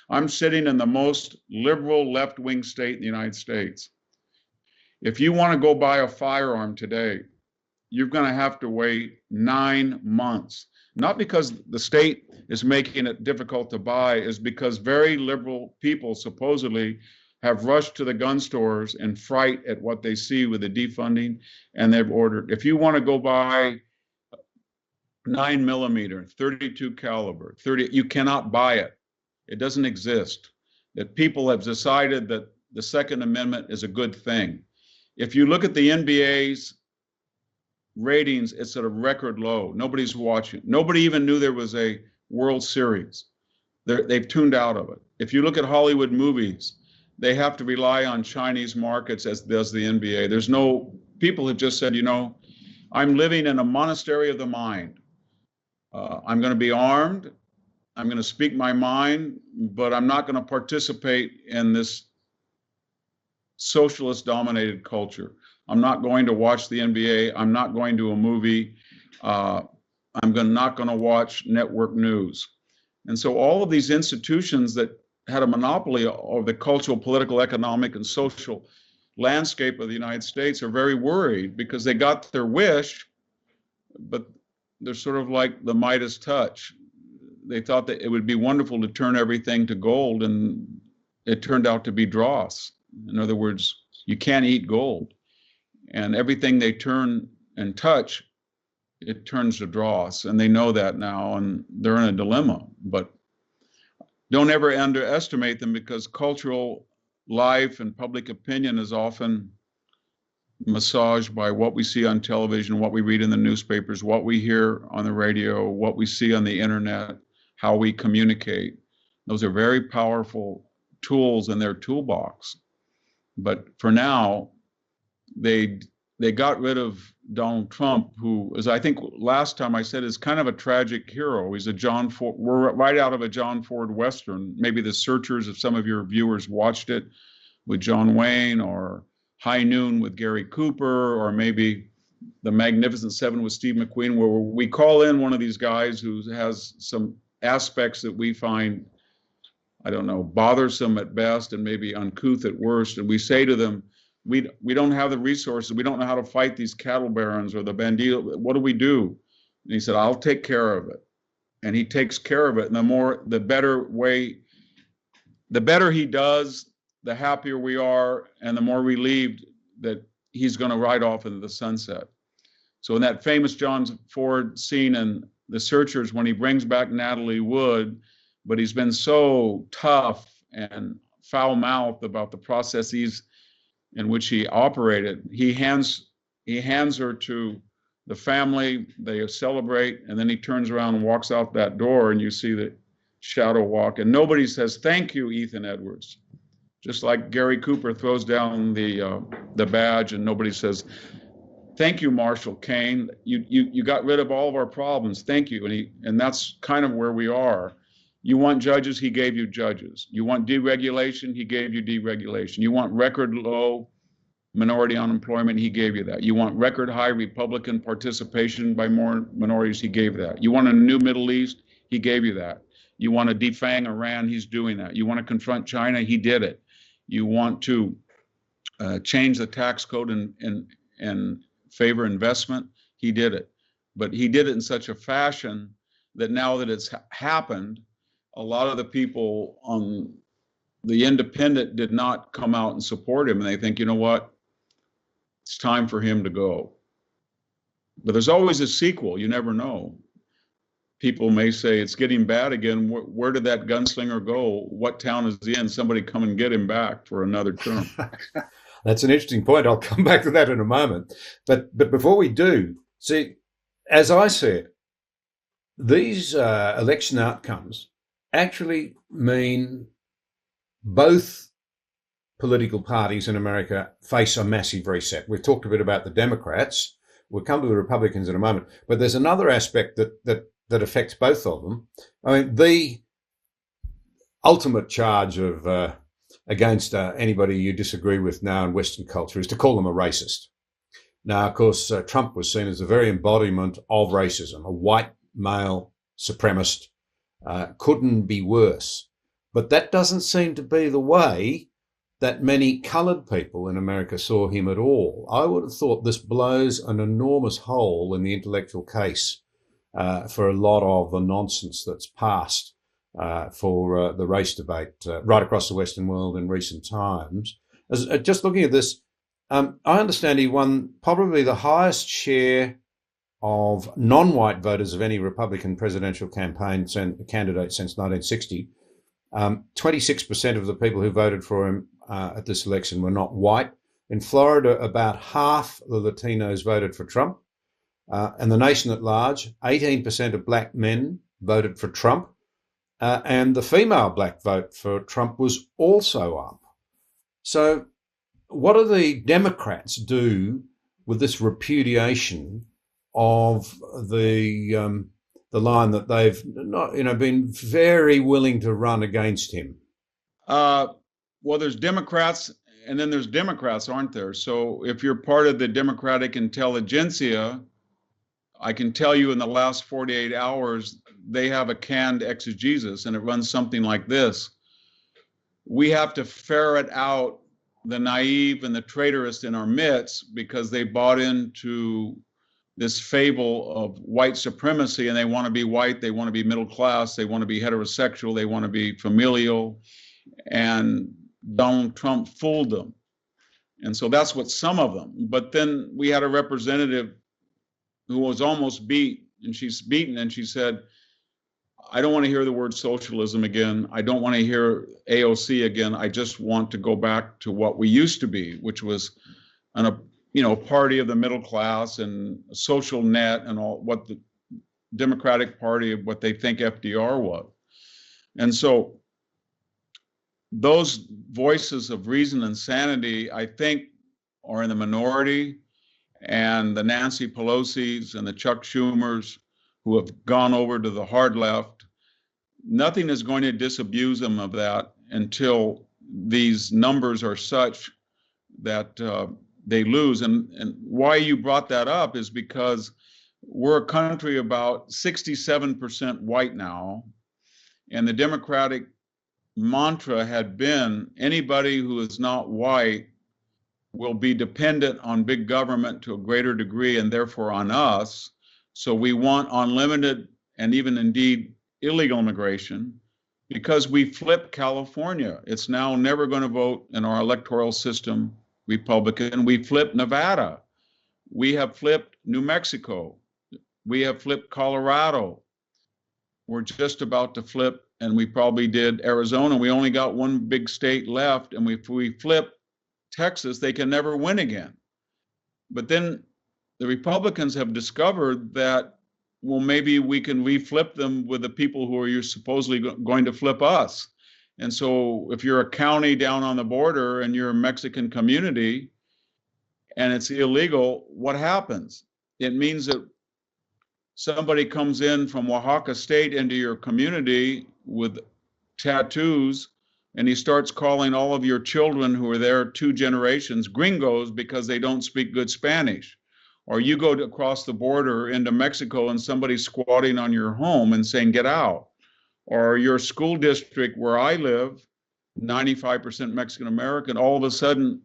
I'm sitting in the most liberal left-wing state in the United States. If you want to go buy a firearm today, you're going to have to wait 9 months. Not because the state is making it difficult to buy, is because very liberal people supposedly have rushed to the gun stores in fright at what they see with the defunding, and they've ordered. If you want to go buy 9 millimeter, 32 caliber, 30, you cannot buy it. It doesn't exist. That people have decided that the Second Amendment is a good thing. If you look at the NBA's ratings, it's at a record low. Nobody's watching. Nobody even knew there was a World Series. They've tuned out of it. If you look at Hollywood movies, they have to rely on Chinese markets, as does the NBA. There's no, people have just said, I'm living in a monastery of the mind. I'm going to be armed. I'm going to speak my mind, but I'm not going to participate in this socialist dominated culture. I'm not going to watch the NBA. I'm not going to a movie. I'm not going to watch network news. And so all of these institutions that had a monopoly of the cultural, political, economic, and social landscape of the United States are very worried because they got their wish, but they're sort of like the Midas touch. They thought that it would be wonderful to turn everything to gold, and it turned out to be dross. In other words, you can't eat gold. And everything they turn and touch, it turns to dross. And they know that now, and they're in a dilemma. But don't ever underestimate them, because cultural life and public opinion is often massaged by what we see on television, what we read in the newspapers, what we hear on the radio, what we see on the internet, how we communicate. Those are very powerful tools in their toolbox. But for now, they got rid of Donald Trump, who, as I think last time I said, is kind of a tragic hero. He's a John Ford, we're right out of a John Ford Western. Maybe The Searchers, if some of your viewers watched it, with John Wayne, or High Noon with Gary Cooper, or maybe The Magnificent Seven with Steve McQueen, where we call in one of these guys who has some aspects that we find, I don't know, bothersome at best and maybe uncouth at worst. And we say to them, we don't have the resources. We don't know how to fight these cattle barons or the bandidos. What do we do? And he said, I'll take care of it. And he takes care of it. And the better he does, the happier we are, and the more relieved that he's going to ride off into the sunset. So in that famous John Ford scene in The Searchers, when he brings back Natalie Wood, but he's been so tough and foul-mouthed about the processes in which he operated, he hands her to the family. They celebrate, and then he turns around and walks out that door, and you see the shadow walk, and nobody says, thank you, Ethan Edwards. Just like Gary Cooper throws down the badge, and nobody says, thank you, Marshall Kane. You got rid of all of our problems. Thank you. And that's kind of where we are. You want judges, he gave you judges. You want deregulation, he gave you deregulation. You want record low minority unemployment, he gave you that. You want record high Republican participation by more minorities, he gave that. You want a new Middle East, he gave you that. You want to defang Iran, he's doing that. You want to confront China, he did it. You want to change the tax code and favor investment, he did it. But he did it in such a fashion that now that it's happened, a lot of the people on the independent did not come out and support him. And they think, you know what? It's time for him to go. But there's always a sequel. You never know. People may say it's getting bad again. Where did that gunslinger go? What town is he in? Somebody come and get him back for another term. That's an interesting point. I'll come back to that in a moment. But before we do, see, as I see it, these election outcomes actually mean both political parties in America face a massive reset. We've talked a bit about the Democrats. We'll come to the Republicans in a moment. But there's another aspect that affects both of them. I mean, the ultimate charge of against anybody you disagree with now in Western culture is to call them a racist. Now, of course, Trump was seen as the very embodiment of racism, a white male supremacist. Couldn't be worse. But that doesn't seem to be the way that many coloured people in America saw him at all. I would have thought this blows an enormous hole in the intellectual case for a lot of the nonsense that's passed for the race debate right across the Western world in recent times. Just looking at this, I understand he won probably the highest share of non-white voters of any Republican presidential campaign candidate since 1960. 26% of the people who voted for him at this election were not white. In Florida, about half the Latinos voted for Trump. And the nation at large, 18% of black men voted for Trump. And the female black vote for Trump was also up. So what do the Democrats do with this repudiation of the line that they've not, been very willing to run against him? Well, there's Democrats and then there's Democrats, aren't there? So if you're part of the Democratic intelligentsia, I can tell you in the last 48 hours, they have a canned exegesis, and it runs something like this. We have to ferret out the naive and the traitorous in our midst because they bought into this fable of white supremacy, and they want to be white, they want to be middle class, they want to be heterosexual, they want to be familial, and Donald Trump fooled them. And so that's what some of them. But then we had a representative who was almost beat, and she's beaten, and she said, I don't want to hear the word socialism again. I don't want to hear AOC again. I just want to go back to what we used to be, which was a party of the middle class and a social net and all what the Democratic Party, what they think FDR was. And so those voices of reason and sanity, I think, are in the minority. And the Nancy Pelosi's and the Chuck Schumers who have gone over to the hard left, nothing is going to disabuse them of that until these numbers are such that they lose. And why you brought that up is because we're a country about 67% white now, and the Democratic mantra had been anybody who is not white will be dependent on big government to a greater degree and therefore on us. So we want unlimited and even indeed illegal immigration because we flipped California. It's now never going to vote in our electoral system Republican. We flipped Nevada. We have flipped New Mexico. We have flipped Colorado. We're just about to flip, and we probably did Arizona. We only got one big state left, and if we flip Texas, they can never win again. But then the Republicans have discovered that, well, maybe we can reflip them with the people who are supposedly going to flip us. And so if you're a county down on the border and you're a Mexican community and it's illegal, what happens? It means that somebody comes in from Oaxaca State into your community with tattoos, and he starts calling all of your children who are there 2 generations gringos because they don't speak good Spanish. Or you go across the border into Mexico and somebody's squatting on your home and saying, get out. Or your school district where I live, 95% Mexican American, all of a sudden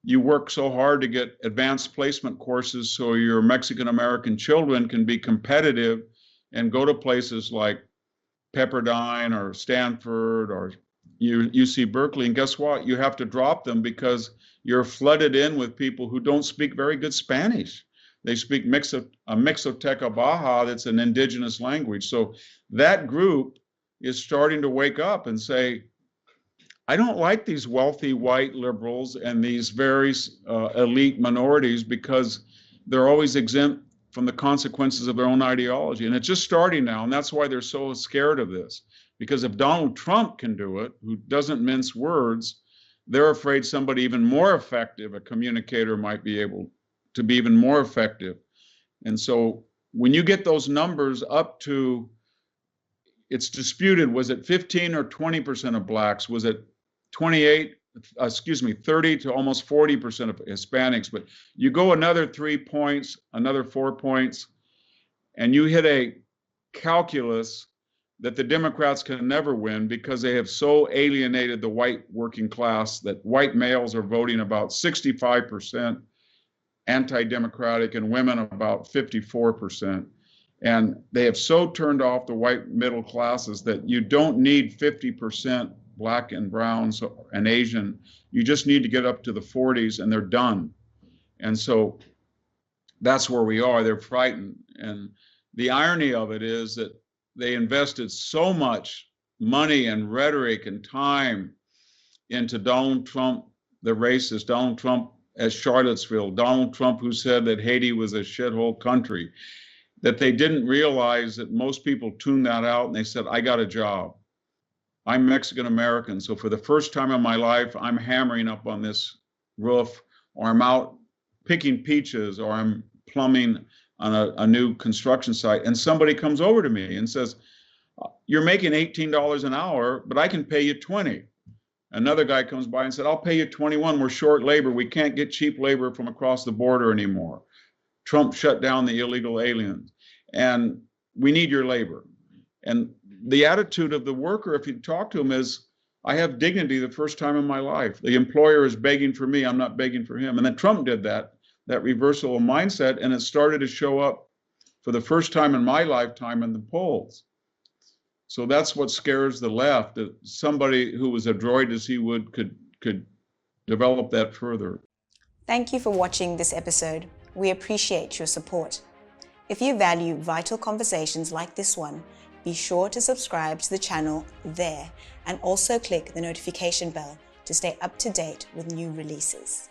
you work so hard to get advanced placement courses so your Mexican American children can be competitive and go to places like Pepperdine or Stanford or UC Berkeley. And guess what? You have to drop them because you're flooded in with people who don't speak very good Spanish. They speak Mixoteca Baja, that's an indigenous language. So that group is starting to wake up and say, I don't like these wealthy white liberals and these very elite minorities because they're always exempt from the consequences of their own ideology. And it's just starting now. And that's why they're so scared of this. Because if Donald Trump can do it, who doesn't mince words, they're afraid somebody even more effective, a communicator, might be able to be even more effective. And so when you get those numbers up to, it's disputed, was it 15 or 20% of blacks? Was it 30 to almost 40% of Hispanics? But you go another 3 points, another 4 points, and you hit a calculus that the Democrats can never win because they have so alienated the white working class that white males are voting about 65% anti-democratic and women about 54%. And they have so turned off the white middle classes that you don't need 50% black and browns and Asian. You just need to get up to the 40s and they're done. And so that's where we are. They're frightened. And the irony of it is that they invested so much money and rhetoric and time into Donald Trump, the racist, Donald Trump at Charlottesville, Donald Trump who said that Haiti was a shithole country, that they didn't realize that most people tuned that out and they said, I got a job. I'm Mexican American, so for the first time in my life, I'm hammering up on this roof, or I'm out picking peaches, or I'm plumbing on a new construction site. And somebody comes over to me and says, you're making $18 an hour, but I can pay you 20. Another guy comes by and said, I'll pay you 21. We're short labor. We can't get cheap labor from across the border anymore. Trump shut down the illegal aliens, and we need your labor. And the attitude of the worker, if you talk to him, is, I have dignity the first time in my life. The employer is begging for me. I'm not begging for him. And then Trump did that reversal of mindset, and it started to show up for the first time in my lifetime in the polls. So that's what scares the left, that somebody who was adroit as he would could develop that further. Thank you for watching this episode. We appreciate your support. If you value vital conversations like this one, be sure to subscribe to the channel there and also click the notification bell to stay up to date with new releases.